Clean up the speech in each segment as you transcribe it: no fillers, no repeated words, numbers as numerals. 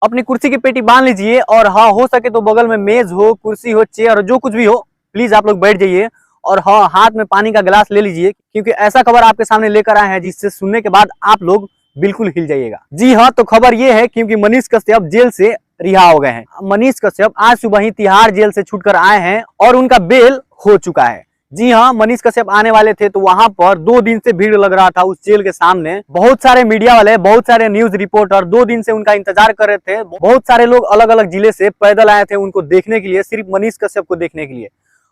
अपनी कुर्सी की पेटी बांध लीजिए और हाँ, हो सके तो बगल में मेज हो, कुर्सी हो, चेयर, जो कुछ भी हो, प्लीज आप लोग बैठ जाइए और हाँ, हाथ में पानी का गिलास ले लीजिए, क्योंकि ऐसा खबर आपके सामने लेकर आए हैं जिससे सुनने के बाद आप लोग बिल्कुल हिल जाइएगा। जी हाँ, तो खबर ये है क्योंकि मनीष कश्यप जेल से रिहा हो गए हैं। मनीष कश्यप आज सुबह ही तिहाड़ जेल से छूटकर आए हैं और उनका बेल हो चुका है। जी हाँ, मनीष कश्यप आने वाले थे तो वहां पर 2 दिन से भीड़ लग रहा था उस जेल के सामने। बहुत सारे मीडिया वाले, बहुत सारे न्यूज रिपोर्टर 2 दिन से उनका इंतजार कर रहे थे। बहुत सारे लोग अलग अलग जिले से पैदल आए थे उनको देखने के लिए, सिर्फ मनीष कश्यप को देखने के लिए।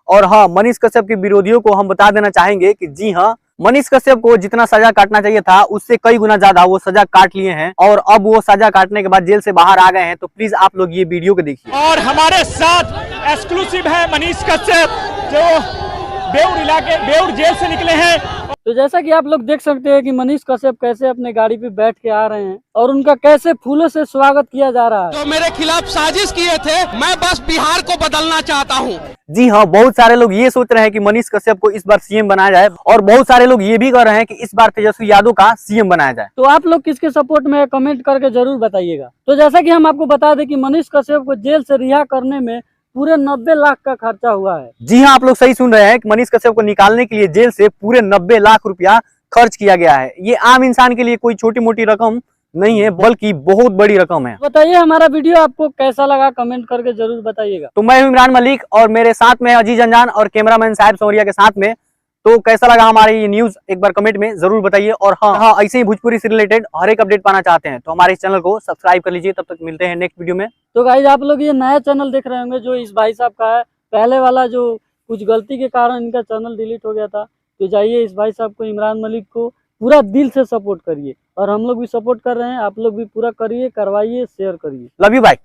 और हाँ, मनीष कश्यप के विरोधियों को हम बता देना चाहेंगे कि जी हाँ, मनीष कश्यप को जितना सजा काटना चाहिए था उससे कई गुना ज्यादा वो सजा काट लिए हैं और अब वो सजा काटने के बाद जेल से बाहर आ गए हैं। तो प्लीज आप लोग ये वीडियो को देखिए। और हमारे साथ एक्सक्लूसिव है मनीष कश्यप जो बेउर जेल से निकले हैं। तो जैसा कि आप लोग देख सकते हैं कि मनीष कश्यप कैसे अपने गाड़ी पे बैठ के आ रहे हैं और उनका कैसे फूलों से स्वागत किया जा रहा है। जो मेरे खिलाफ साजिश किए थे, मैं बस बिहार को बदलना चाहता हूं। जी हाँ, बहुत सारे लोग ये सोच रहे हैं कि मनीष कश्यप को इस बार सीएम बनाया जाए और बहुत सारे लोग ये भी कह रहे हैं कि इस बार तेजस्वी यादव का सीएम बनाया जाए। तो आप लोग किसके सपोर्ट में कमेंट करके जरूर बताइएगा। तो जैसा कि हम आपको बता दें कि मनीष कश्यप को जेल से रिहा करने में पूरे 90 लाख का खर्चा हुआ है। जी हाँ, आप लोग सही सुन रहे हैं कि मनीष कश्यप को निकालने के लिए जेल से पूरे 90 लाख रुपया खर्च किया गया है। ये आम इंसान के लिए कोई छोटी मोटी रकम नहीं है, बल्कि बहुत बड़ी रकम है। बताइए हमारा वीडियो आपको कैसा लगा, कमेंट करके जरूर बताइएगा। तो मैं हूं इमरान मलिक और मेरे साथ में अजीज अंजान और कैमरामैन साहिब सौरिया के साथ में। तो कैसा लगा हमारी ये न्यूज एक बार कमेंट में जरूर बताइए। और हाँ, ऐसे ही भोजपुरी से रिलेटेड हर एक अपडेट पाना चाहते हैं तो हमारे इस चैनल को सब्सक्राइब कर लीजिए। तब तक मिलते हैं नेक्स्ट वीडियो में। तो गाइस, आप लोग ये नया चैनल देख रहे होंगे जो इस भाई साहब का है। पहले वाला जो कुछ गलती के कारण इनका चैनल डिलीट हो गया था। तो जाइए इस भाई साहब को, इमरान मलिक को पूरा दिल से सपोर्ट करिए और हम लोग भी सपोर्ट कर रहे हैं। आप लोग भी पूरा करिए, करवाइए, शेयर करिए। Love you, bye.